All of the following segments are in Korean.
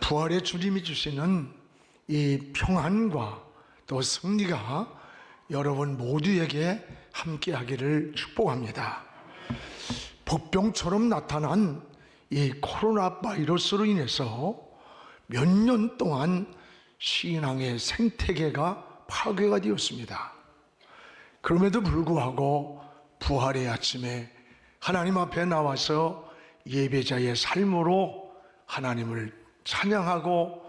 부활의 주님이 주시는 이 평안과 또 승리가 여러분 모두에게 함께하기를 축복합니다. 복병처럼 나타난 이 코로나 바이러스로 인해서 몇 년 동안 신앙의 생태계가 파괴가 되었습니다. 그럼에도 불구하고 부활의 아침에 하나님 앞에 나와서 예배자의 삶으로 하나님을 찬양하고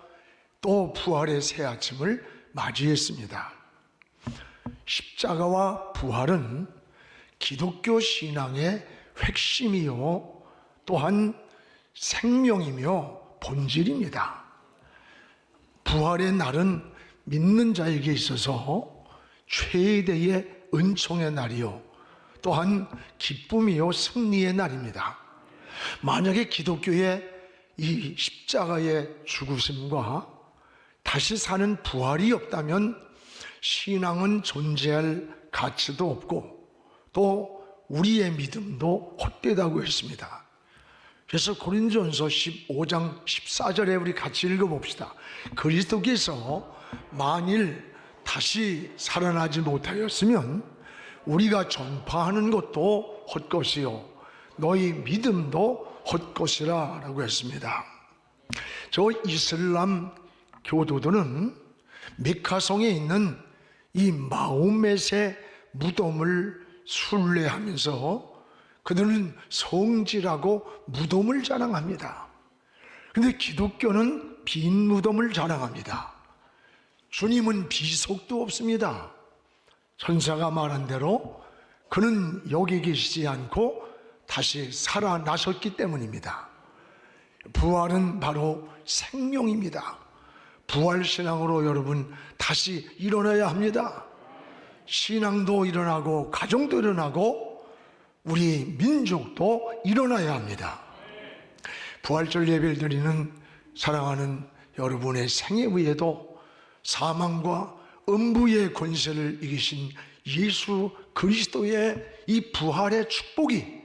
또 부활의 새 아침을 맞이했습니다. 십자가와 부활은 기독교 신앙의 핵심이요 또한 생명이며 본질입니다. 부활의 날은 믿는 자에게 있어서 최대의 은총의 날이요 또한 기쁨이요 승리의 날입니다. 만약에 기독교의 이 십자가의 죽으심과 다시 사는 부활이 없다면 신앙은 존재할 가치도 없고 또 우리의 믿음도 헛되다고 했습니다. 그래서 고린도전서 15장 14절에 우리 같이 읽어봅시다. 그리스도께서 만일 다시 살아나지 못하였으면 우리가 전파하는 것도 헛것이요 너희 믿음도 헛것이라 라고 했습니다. 저 이슬람 교도들은 메카성에 있는 이 마호멧의 무덤을 순례하면서 그들은 성지라고 무덤을 자랑합니다. 그런데 기독교는 빈 무덤을 자랑합니다. 주님은 비석도 없습니다. 천사가 말한 대로 그는 여기 계시지 않고 다시 살아나셨기 때문입니다. 부활은 바로 생명입니다. 부활신앙으로 여러분 다시 일어나야 합니다. 신앙도 일어나고 가정도 일어나고 우리 민족도 일어나야 합니다. 부활절 예배를 드리는 사랑하는 여러분의 생애 위에도 사망과 음부의 권세를 이기신 예수 그리스도의 이 부활의 축복이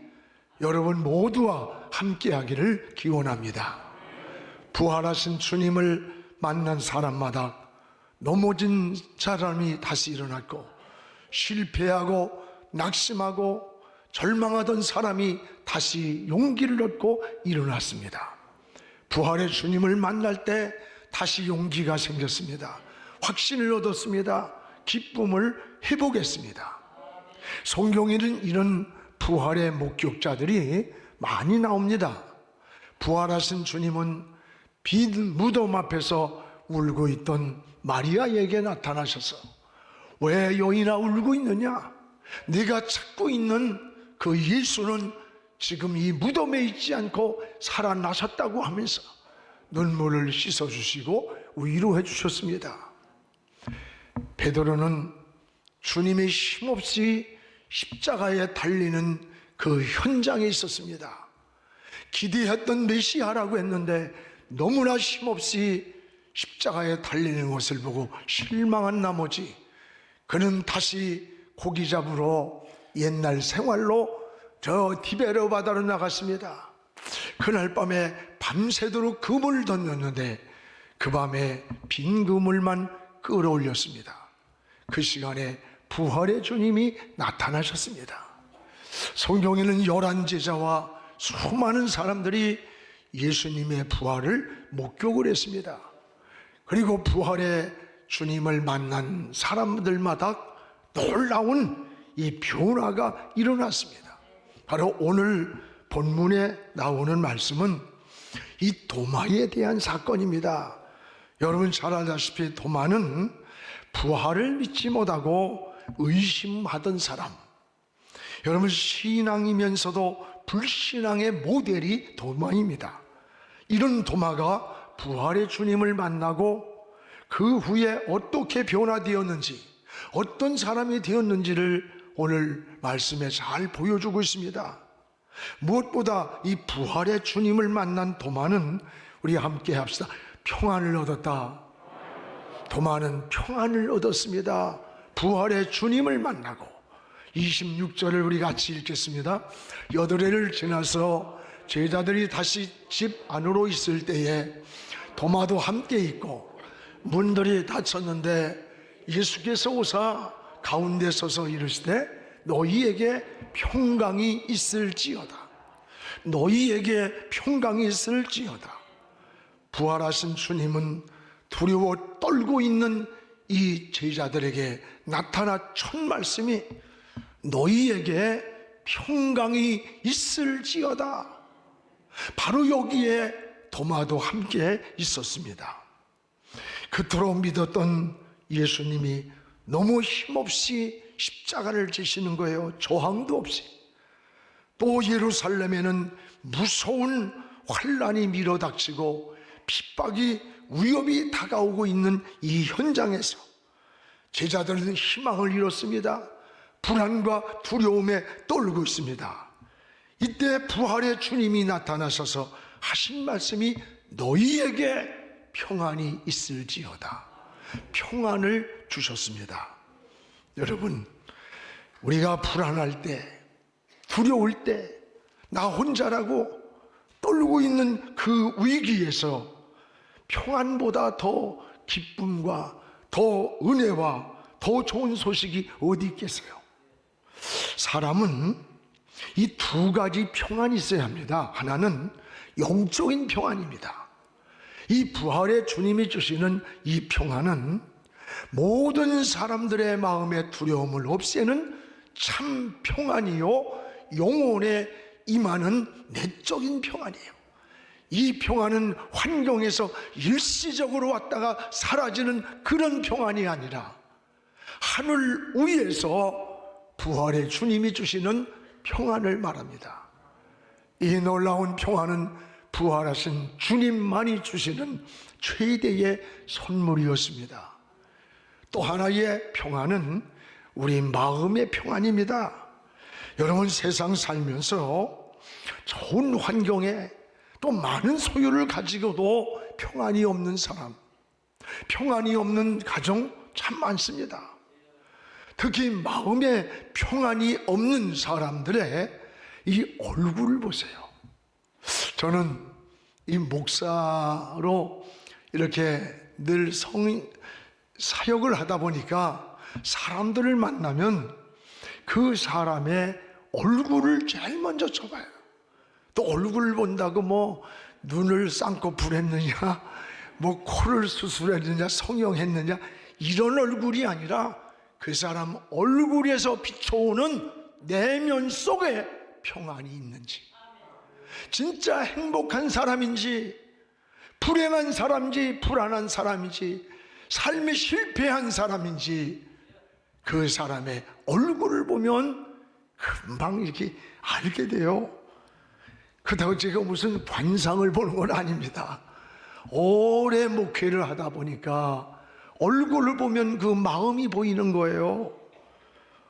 여러분 모두와 함께하기를 기원합니다. 부활하신 주님을 만난 사람마다 넘어진 사람이 다시 일어났고 실패하고 낙심하고 절망하던 사람이 다시 용기를 얻고 일어났습니다. 부활의 주님을 만날 때 다시 용기가 생겼습니다. 확신을 얻었습니다. 기쁨을 회복했습니다. 성경에는 이런 부활의 목격자들이 많이 나옵니다. 부활하신 주님은 빈 무덤 앞에서 울고 있던 마리아에게 나타나셔서 왜 여인아 울고 있느냐? 네가 찾고 있는 그 예수는 지금 이 무덤에 있지 않고 살아나셨다고 하면서 눈물을 씻어주시고 위로해 주셨습니다. 베드로는 주님의 힘없이 십자가에 달리는 그 현장에 있었습니다. 기대했던 메시아라고 했는데 너무나 힘없이 십자가에 달리는 것을 보고 실망한 나머지 그는 다시 고기 잡으러 옛날 생활로 저 티베르 바다로 나갔습니다. 그날 밤에 밤새도록 그물을 던졌는데 그 밤에 빈 그물만 끌어올렸습니다. 그 시간에 부활의 주님이 나타나셨습니다. 성경에는 11제자와 수많은 사람들이 예수님의 부활을 목격을 했습니다. 그리고 부활의 주님을 만난 사람들마다 놀라운 이 변화가 일어났습니다. 바로 오늘 본문에 나오는 말씀은 이 도마에 대한 사건입니다. 여러분 잘 알다시피 도마는 부활을 믿지 못하고 의심하던 사람, 여러분 신앙이면서도 불신앙의 모델이 도마입니다. 이런 도마가 부활의 주님을 만나고 그 후에 어떻게 변화되었는지 어떤 사람이 되었는지를 오늘 말씀에 잘 보여주고 있습니다. 무엇보다 이 부활의 주님을 만난 도마는 우리 함께 합시다. 평안을 얻었다. 도마는 평안을 얻었습니다. 부활의 주님을 만나고 26절을 우리 같이 읽겠습니다. 8해를 지나서 제자들이 다시 집 안으로 있을 때에 도마도 함께 있고 문들이 닫혔는데 예수께서 오사 가운데 서서 이르시되 너희에게 평강이 있을지어다. 너희에게 평강이 있을지어다. 부활하신 주님은 두려워 떨고 있는 이 제자들에게 나타나 첫 말씀이 너희에게 평강이 있을지어다. 바로 여기에 도마도 함께 있었습니다. 그토록 믿었던 예수님이 너무 힘없이 십자가를 지시는 거예요. 저항도 없이. 또 예루살렘에는 무서운 환란이 밀어닥치고 핍박이 위협이 다가오고 있는 이 현장에서 제자들은 희망을 잃었습니다. 불안과 두려움에 떨고 있습니다. 이때 부활의 주님이 나타나셔서 하신 말씀이 너희에게 평안이 있을지어다. 평안을 주셨습니다. 여러분, 우리가 불안할 때, 두려울 때, 나 혼자라고 떨고 있는 그 위기에서 평안보다 더 기쁨과 더 은혜와 더 좋은 소식이 어디 있겠어요? 사람은 이 두 가지 평안이 있어야 합니다. 하나는 영적인 평안입니다. 이 부활의 주님이 주시는 이 평안은 모든 사람들의 마음의 두려움을 없애는 참 평안이요, 영혼에 임하는 내적인 평안이에요. 이 평안은 환경에서 일시적으로 왔다가 사라지는 그런 평안이 아니라 하늘 위에서 부활의 주님이 주시는 평안을 말합니다. 이 놀라운 평안은 부활하신 주님만이 주시는 최대의 선물이었습니다. 또 하나의 평안은 우리 마음의 평안입니다. 여러분, 세상 살면서 좋은 환경에 또 많은 소유를 가지고도 평안이 없는 사람, 평안이 없는 가정 참 많습니다. 특히 마음에 평안이 없는 사람들의 이 얼굴을 보세요. 저는 이 목사로 이렇게 늘 사역을 하다 보니까 사람들을 만나면 그 사람의 얼굴을 제일 먼저 쳐봐요. 또 얼굴을 본다고 뭐 눈을 쌍꺼풀 했느냐, 뭐 코를 수술했느냐, 성형했느냐, 이런 얼굴이 아니라 그 사람 얼굴에서 비춰오는 내면 속에 평안이 있는지, 진짜 행복한 사람인지, 불행한 사람인지, 불안한 사람인지, 삶에 실패한 사람인지, 그 사람의 얼굴을 보면 금방 이렇게 알게 돼요. 그렇다고 제가 무슨 관상을 보는 건 아닙니다. 오래 목회를 하다 보니까 얼굴을 보면 그 마음이 보이는 거예요.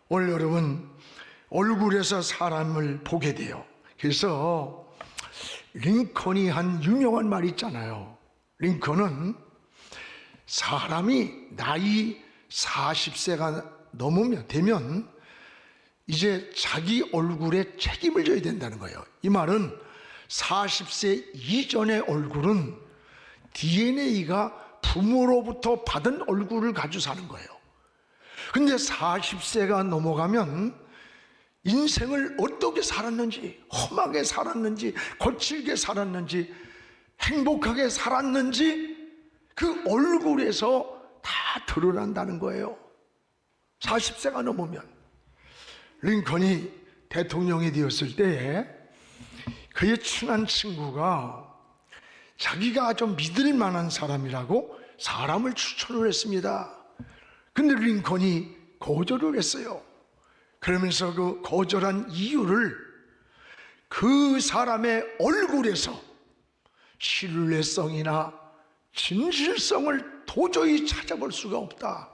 오늘 여러분, 얼굴에서 사람을 보게 돼요. 그래서 링컨이 한 유명한 말이 있잖아요. 링컨은 사람이 나이 40세가 되면 이제 자기 얼굴에 책임을 져야 된다는 거예요. 이 말은 40세 이전의 얼굴은 DNA가 부모로부터 받은 얼굴을 가지고 사는 거예요. 근데 40세가 넘어가면 인생을 어떻게 살았는지, 험하게 살았는지, 거칠게 살았는지, 행복하게 살았는지 그 얼굴에서 다 드러난다는 거예요. 40세가 넘으면. 링컨이 대통령이 되었을 때에 그의 친한 친구가 자기가 좀 믿을 만한 사람이라고 사람을 추천을 했습니다. 근데 링컨이 거절을 했어요. 그러면서 그 거절한 이유를 그 사람의 얼굴에서 신뢰성이나 진실성을 도저히 찾아볼 수가 없다.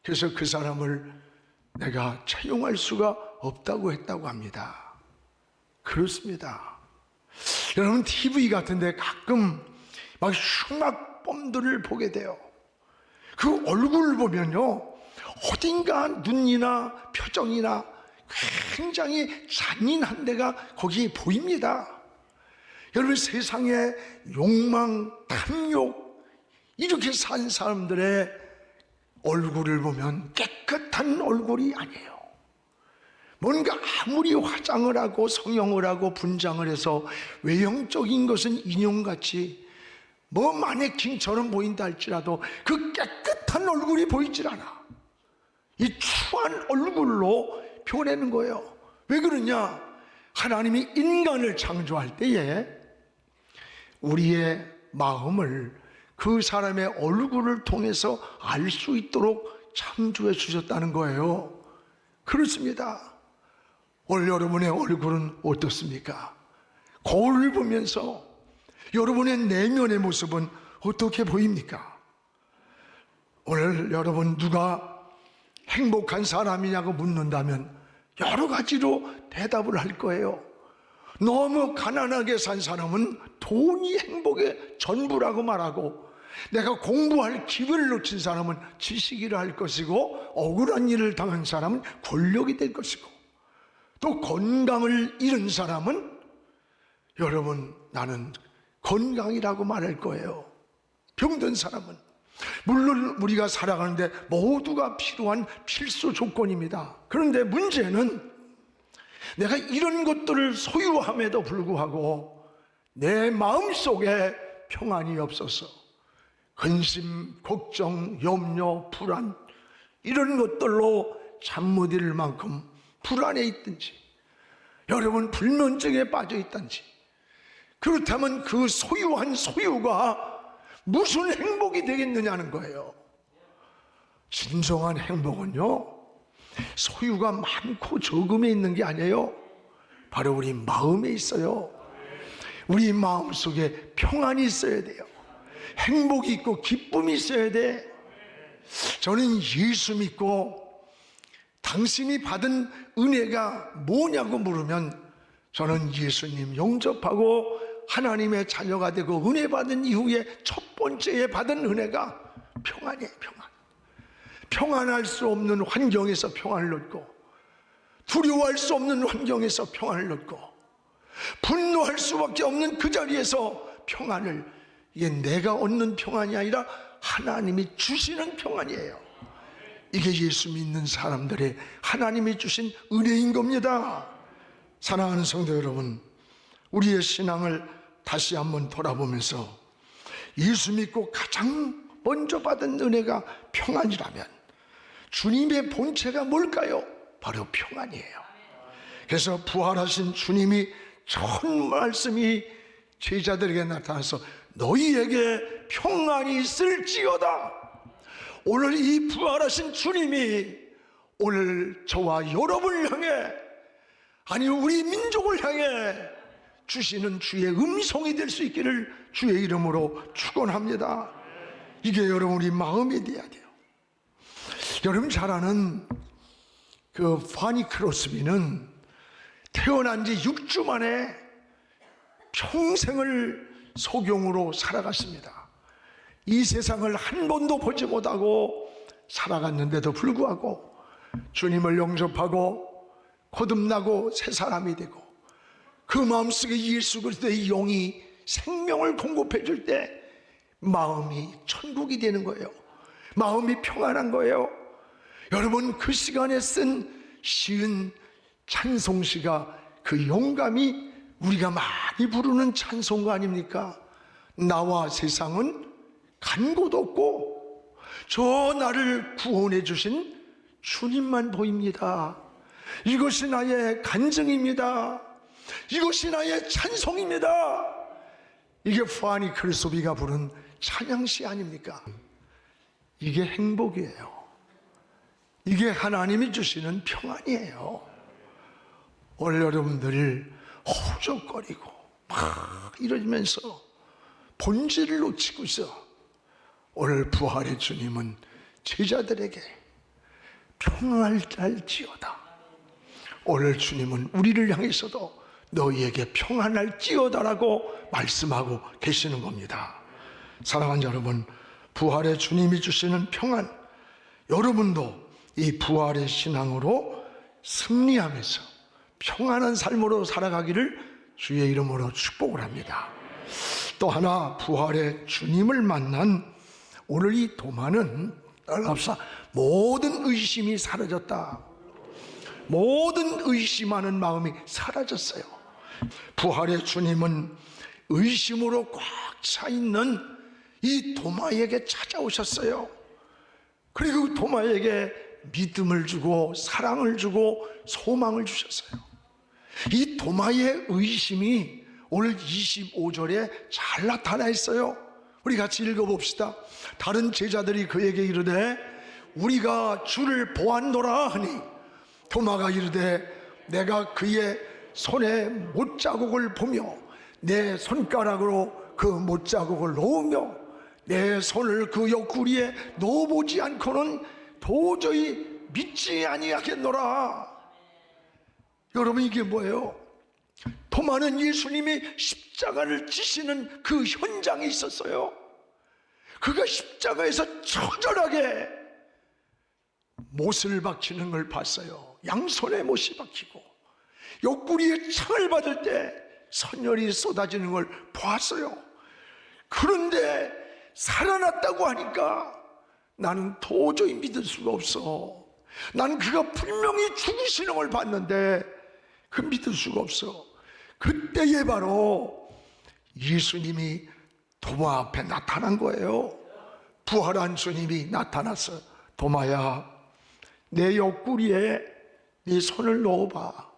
그래서 그 사람을 내가 채용할 수가 없다고 했다고 합니다. 그렇습니다. 여러분, TV 같은데 가끔 막 흉악범들을 보게 돼요. 그 얼굴을 보면요, 어딘가 눈이나 표정이나 굉장히 잔인한 데가 거기 보입니다. 여러분, 세상에 욕망, 탐욕 이렇게 산 사람들의 얼굴을 보면 깨끗한 얼굴이 아니에요. 뭔가 아무리 화장을 하고 성형을 하고 분장을 해서 외형적인 것은 인형같이 뭐 마네킹처럼 보인다 할지라도 그 깨끗한 얼굴이 보이질 않아. 이 추한 얼굴로 표현하는 거예요. 왜 그러냐? 하나님이 인간을 창조할 때에 우리의 마음을 그 사람의 얼굴을 통해서 알 수 있도록 창조해 주셨다는 거예요. 그렇습니다. 오늘 여러분의 얼굴은 어떻습니까? 거울을 보면서 여러분의 내면의 모습은 어떻게 보입니까? 오늘 여러분 누가 행복한 사람이냐고 묻는다면 여러 가지로 대답을 할 거예요. 너무 가난하게 산 사람은 돈이 행복의 전부라고 말하고, 내가 공부할 기회를 놓친 사람은 지식이라 할 것이고, 억울한 일을 당한 사람은 권력이 될 것이고, 또 건강을 잃은 사람은 여러분 나는 건강이라고 말할 거예요. 병든 사람은, 물론 우리가 살아가는데 모두가 필요한 필수 조건입니다. 그런데 문제는 내가 이런 것들을 소유함에도 불구하고 내 마음속에 평안이 없어서 근심, 걱정, 염려, 불안 이런 것들로 잠 못 이룰 만큼 불안해 있든지, 여러분 불면증에 빠져 있든지, 그렇다면 그 소유한 소유가 무슨 행복이 되겠느냐는 거예요. 진정한 행복은요, 소유가 많고 적음에 있는 게 아니에요. 바로 우리 마음에 있어요. 우리 마음속에 평안이 있어야 돼요. 행복이 있고 기쁨이 있어야 돼. 저는 예수 믿고 당신이 받은 은혜가 뭐냐고 물으면 저는 예수님 영접하고 하나님의 자녀가 되고 은혜 받은 이후에 첫 번째에 받은 은혜가 평안이에요. 평안. 평안할 수 없는 환경에서 평안을 얻고, 두려워할 수 없는 환경에서 평안을 얻고, 분노할 수밖에 없는 그 자리에서 평안을, 이게 내가 얻는 평안이 아니라 하나님이 주시는 평안이에요. 이게 예수 믿는 사람들의 하나님이 주신 은혜인 겁니다. 사랑하는 성도 여러분, 우리의 신앙을 다시 한번 돌아보면서 예수 믿고 가장 먼저 받은 은혜가 평안이라면 주님의 본체가 뭘까요? 바로 평안이에요. 그래서 부활하신 주님이 처음 말씀이 제자들에게 나타나서 너희에게 평안이 있을지어다. 오늘 이 부활하신 주님이 오늘 저와 여러분을 향해, 아니 우리 민족을 향해 주시는 주의 음성이 될 수 있기를 주의 이름으로 축원합니다. 이게 여러분 우리 마음이 돼야 돼요. 여러분 잘 아는 그 파니 크로스비는 태어난 지 6주 만에 평생을 소경으로 살아갔습니다. 이 세상을 한 번도 보지 못하고 살아갔는데도 불구하고 주님을 영접하고 거듭나고 새 사람이 되고, 그 마음속에 예수 그리스도의 영이 생명을 공급해 줄 때 마음이 천국이 되는 거예요. 마음이 평안한 거예요. 여러분 그 시간에 쓴 시은 찬송시가 그 영감이 우리가 많이 부르는 찬송가 아닙니까? 나와 세상은 간 곳 없고 저 나를 구원해 주신 주님만 보입니다. 이것이 나의 간증입니다. 이것이 나의 찬송입니다. 이게 파니 크로스비가 부른 찬양시 아닙니까? 이게 행복이에요. 이게 하나님이 주시는 평안이에요. 오늘 여러분들 허우적거리고 막 이러면서 본질을 놓치고 있어. 오늘 부활의 주님은 제자들에게 평안할지어다. 오늘 주님은 우리를 향해서도 너희에게 평안할지어다라고 말씀하고 계시는 겁니다. 사랑하는 여러분, 부활의 주님이 주시는 평안, 여러분도 이 부활의 신앙으로 승리하면서 평안한 삶으로 살아가기를 주의 이름으로 축복을 합니다. 또 하나, 부활의 주님을 만난 오늘 이 도마는 따라합시다. 모든 의심이 사라졌다. 모든 의심하는 마음이 사라졌어요. 부활의 주님은 의심으로 꽉 차 있는 이 도마에게 찾아오셨어요. 그리고 도마에게 믿음을 주고 사랑을 주고 소망을 주셨어요. 이 도마의 의심이 오늘 25절에 잘 나타나 있어요. 우리 같이 읽어봅시다. 다른 제자들이 그에게 이르되 우리가 주를 보았노라 하니 도마가 이르되 내가 그의 손에 못자국을 보며 내 손가락으로 그 못자국을 놓으며 내 손을 그 옆구리에 넣어보지 않고는 도저히 믿지 아니하겠노라. 여러분, 이게 뭐예요? 도마는 예수님이 십자가를 지시는 그 현장에 있었어요. 그가 십자가에서 처절하게 못을 박히는 걸 봤어요. 양손에 못이 박히고 옆구리에 창을 받을 때 선혈이 쏟아지는 걸 보았어요. 그런데 살아났다고 하니까 나는 도저히 믿을 수가 없어. 나는 그가 분명히 죽으시는 걸 봤는데 그 믿을 수가 없어. 그때에 바로 예수님이 도마 앞에 나타난 거예요. 부활한 주님이 나타나서 도마야, 내 옆구리에 네 손을 넣어봐.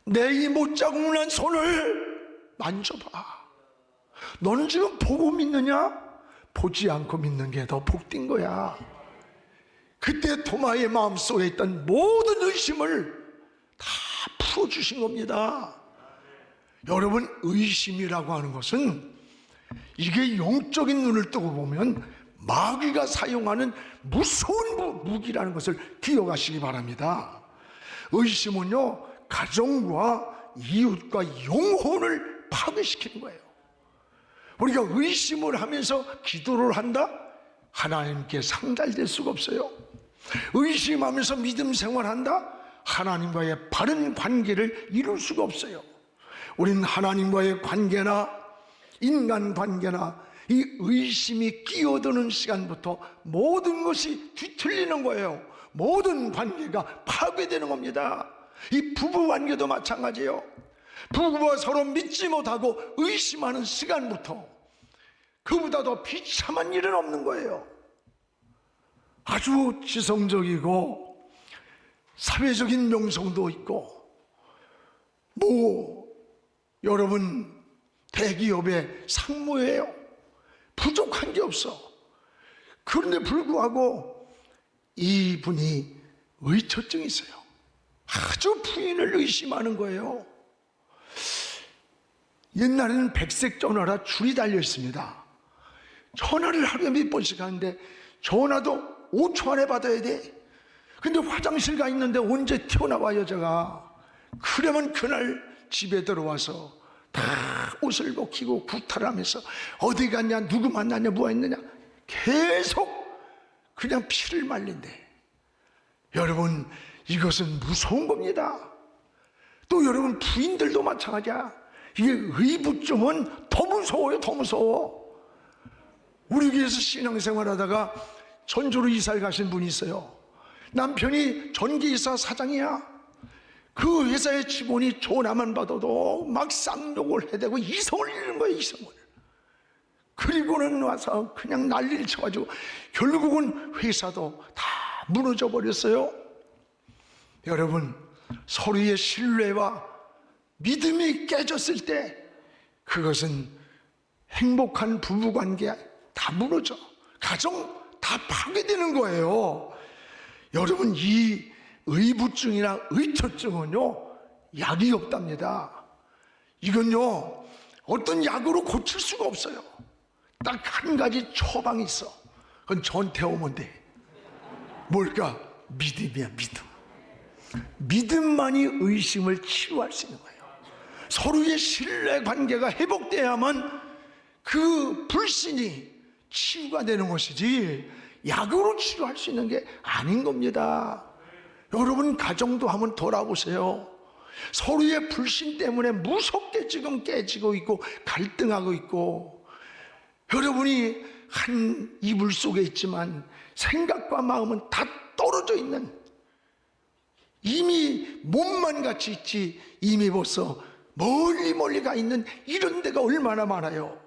내 이 못자국 난 손을 만져봐. 너는 지금 보고 믿느냐? 보지 않고 믿는 게 더 복된 거야. 그때 도마의 마음속에 있던 모든 의심을 다 풀어주신 겁니다. 여러분, 의심이라고 하는 것은 이게 영적인 눈을 뜨고 보면 마귀가 사용하는 무서운 무기라는 것을 기억하시기 바랍니다. 의심은요, 가정과 이웃과 영혼을 파괴시키는 거예요. 우리가 의심을 하면서 기도를 한다? 하나님께 상달될 수가 없어요. 의심하면서 믿음 생활한다? 하나님과의 바른 관계를 이룰 수가 없어요. 우리는 하나님과의 관계나 인간 관계나 이 의심이 끼어드는 시간부터 모든 것이 뒤틀리는 거예요. 모든 관계가 파괴되는 겁니다. 이 부부 관계도 마찬가지예요. 부부가 서로 믿지 못하고 의심하는 시간부터 그보다 더 비참한 일은 없는 거예요. 아주 지성적이고 사회적인 명성도 있고 여러분 대기업의 상무예요. 부족한 게 없어. 그런데 불구하고 이분이 의처증이 있어요. 아주 부인을 의심하는 거예요. 옛날에는 백색 전화라 줄이 달려 있습니다. 전화를 하루에 몇 번씩 하는데 전화도 5초 안에 받아야 돼. 근데 화장실 가 있는데 언제 튀어나와 여자가. 그러면 그날 집에 들어와서 다 옷을 벗기고 구탈하면서 어디 갔냐, 누구 만났냐, 뭐 했느냐 계속 그냥 피를 말린대. 여러분, 이것은 무서운 겁니다. 또 여러분, 부인들도 마찬가지야. 이게 의부증은 더 무서워요. 더 무서워. 우리 교회에서 신앙생활 하다가 전주로 이사를 가신 분이 있어요. 남편이 전기이사 사장이야. 그 회사의 직원이 전화만 받아도 막 쌍욕을 해대고 이성을 잃는 거예요. 이성을. 그리고는 와서 그냥 난리를 쳐가지고 결국은 회사도 다 무너져 버렸어요. 여러분, 서로의 신뢰와 믿음이 깨졌을 때 그것은 행복한 부부관계 다 무너져. 가정 다 파괴되는 거예요. 여러분, 이 의부증이나 의처증은요, 약이 없답니다. 이건요, 어떤 약으로 고칠 수가 없어요. 딱 한 가지 처방이 있어. 그건 저한테 오면 돼. 뭘까? 믿음이야. 믿음. 믿음만이 의심을 치유할 수 있는 거예요. 서로의 신뢰 관계가 회복돼야만 그 불신이 치유가 되는 것이지 약으로 치유할 수 있는 게 아닌 겁니다. 여러분, 가정도 한번 돌아보세요. 서로의 불신 때문에 무섭게 지금 깨지고 있고 갈등하고 있고, 여러분이 한 이불 속에 있지만 생각과 마음은 다 떨어져 있는, 이미 몸만 같이 있지 이미 벌써 멀리 가 있는 이런 데가 얼마나 많아요.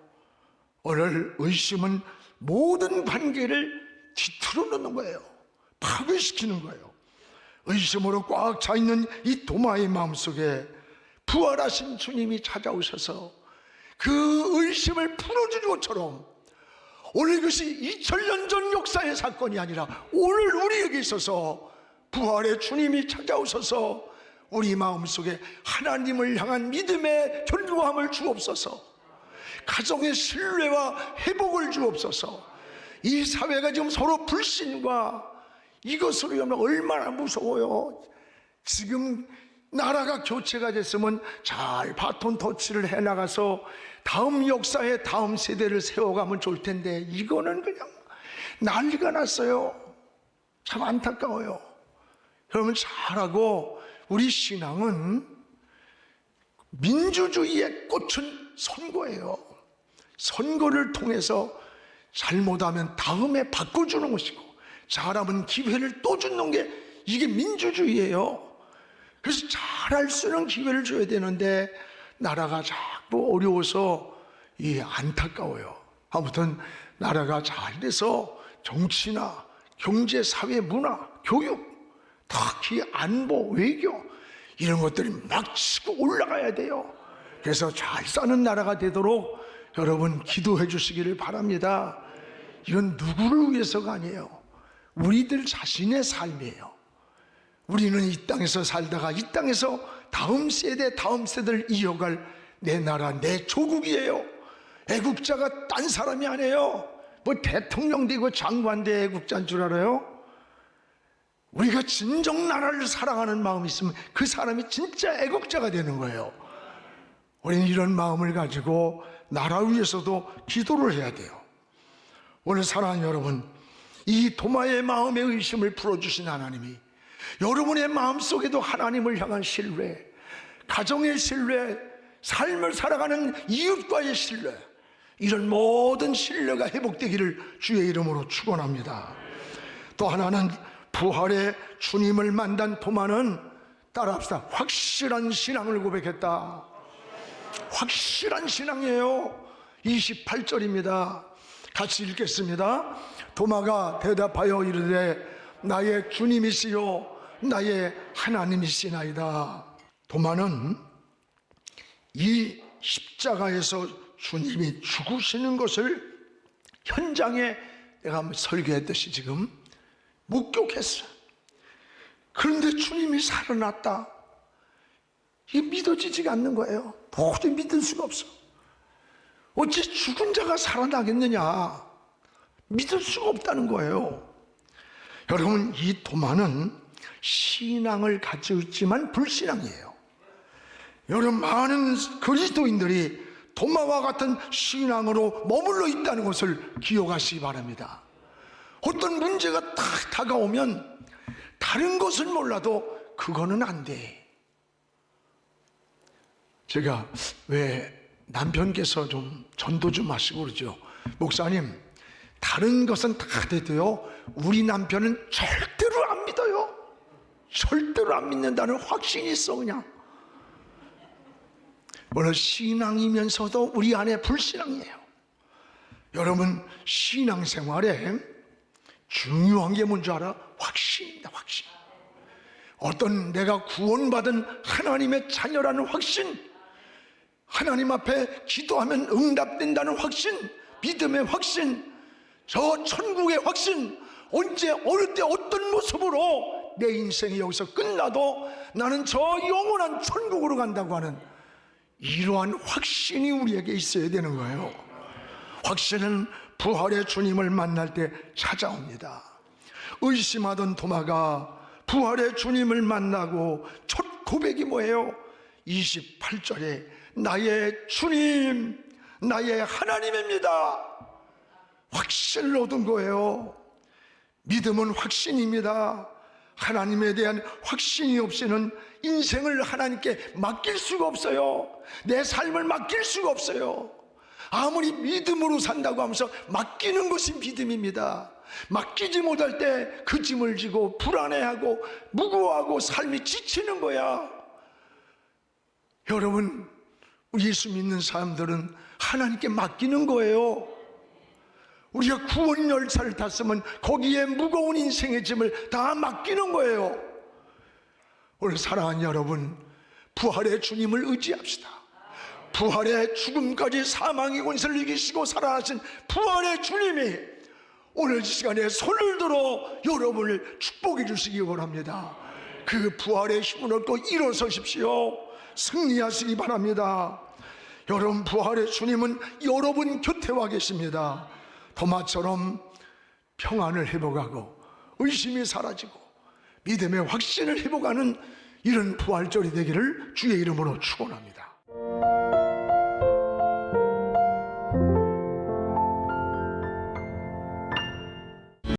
오늘 의심은 모든 관계를 뒤틀어 놓는 거예요. 파괴시키는 거예요. 의심으로 꽉 차 있는 이 도마의 마음속에 부활하신 주님이 찾아오셔서 그 의심을 풀어주는 것처럼, 오늘 이것이 2000년 전 역사의 사건이 아니라 오늘 우리에게 있어서 부활의 주님이 찾아오셔서 우리 마음속에 하나님을 향한 믿음의 견고함을 주옵소서, 가정의 신뢰와 회복을 주옵소서. 이 사회가 지금 서로 불신과 이것으로 하면 얼마나 무서워요. 지금 나라가 교체가 됐으면 잘 바톤 터치를 해나가서 다음 역사의 다음 세대를 세워가면 좋을 텐데, 이거는 그냥 난리가 났어요. 참 안타까워요. 여러분 잘하고, 우리 신앙은 민주주의의 꽃은 선거예요. 선거를 통해서 잘못하면 다음에 바꿔주는 것이고, 잘하면 기회를 또 주는 게 이게 민주주의예요. 그래서 잘할 수 있는 기회를 줘야 되는데 나라가 자꾸 어려워서 안타까워요. 아무튼 나라가 잘 돼서 정치나 경제, 사회, 문화, 교육, 특히 안보, 외교 이런 것들이 막 치고 올라가야 돼요. 그래서 잘 사는 나라가 되도록 여러분 기도해 주시기를 바랍니다. 이건 누구를 위해서가 아니에요. 우리들 자신의 삶이에요. 우리는 이 땅에서 살다가 이 땅에서 다음 세대를 이어갈 내 나라, 내 조국이에요. 애국자가 딴 사람이 아니에요. 뭐 대통령 되고 장관 돼 애국자인 줄 알아요? 우리가 진정 나라를 사랑하는 마음이 있으면 그 사람이 진짜 애국자가 되는 거예요. 우리는 이런 마음을 가지고 나라 위해서도 기도를 해야 돼요. 오늘 사랑하는 여러분, 이 도마의 마음의 의심을 풀어주신 하나님이 여러분의 마음속에도 하나님을 향한 신뢰, 가정의 신뢰, 삶을 살아가는 이웃과의 신뢰, 이런 모든 신뢰가 회복되기를 주의 이름으로 축원합니다. 또 하나는 부활의 주님을 만난 도마는, 따라합시다, 확실한 신앙을 고백했다. 확실한 신앙이에요. 28절입니다. 같이 읽겠습니다. 도마가 대답하여 이르되 나의 주님이시요 나의 하나님이시나이다. 도마는 이 십자가에서 주님이 죽으시는 것을 현장에 내가 한번 설교했듯이 지금 목격했어요. 그런데 주님이 살아났다, 이게 믿어지지가 않는 거예요. 도저히 믿을 수가 없어. 어찌 죽은 자가 살아나겠느냐, 믿을 수가 없다는 거예요. 여러분, 이 도마는 신앙을 가지고 있지만 불신앙이에요. 여러분, 많은 그리스도인들이 도마와 같은 신앙으로 머물러 있다는 것을 기억하시기 바랍니다. 어떤 문제가 딱 다가오면 다른 것은 몰라도 그거는 안 돼. 제가 왜 남편께서 좀 전도 좀 하시고 그러죠. 목사님, 다른 것은 다 돼도요, 우리 남편은 절대로 안 믿어요. 절대로 안 믿는다는 확신이 있어. 그냥 물론 신앙이면서도 우리 안에 불신앙이에요. 여러분, 신앙생활에 중요한 게 뭔지 알아? 확신입니다. 확신. 어떤 내가 구원받은 하나님의 자녀라는 확신, 하나님 앞에 기도하면 응답된다는 확신, 믿음의 확신, 저 천국의 확신, 언제 어느 때 어떤 모습으로 내 인생이 여기서 끝나도 나는 저 영원한 천국으로 간다고 하는 이러한 확신이 우리에게 있어야 되는 거예요. 확신은 부활의 주님을 만날 때 찾아옵니다. 의심하던 도마가 부활의 주님을 만나고 첫 고백이 뭐예요? 28절에 나의 주님, 나의 하나님입니다. 확신을 얻은 거예요. 믿음은 확신입니다. 하나님에 대한 확신이 없이는 인생을 하나님께 맡길 수가 없어요. 내 삶을 맡길 수가 없어요. 아무리 믿음으로 산다고 하면서 맡기는 것이 믿음입니다. 맡기지 못할 때 그 짐을 지고 불안해하고 무거워하고 삶이 지치는 거야. 여러분, 예수 믿는 사람들은 하나님께 맡기는 거예요. 우리가 구원 열차를 탔으면 거기에 무거운 인생의 짐을 다 맡기는 거예요. 오늘 사랑하는 여러분, 부활의 주님을 의지합시다. 부활의 죽음까지 사망의 권세를 이기시고 살아나신 부활의 주님이 오늘 시간에 손을 들어 여러분을 축복해 주시기 원합니다. 그 부활의 힘을 얻고 일어서십시오. 승리하시기 바랍니다. 여러분, 부활의 주님은 여러분 곁에 와 계십니다. 도마처럼 평안을 회복하고 의심이 사라지고 믿음의 확신을 회복하는 이런 부활절이 되기를 주의 이름으로 축원합니다.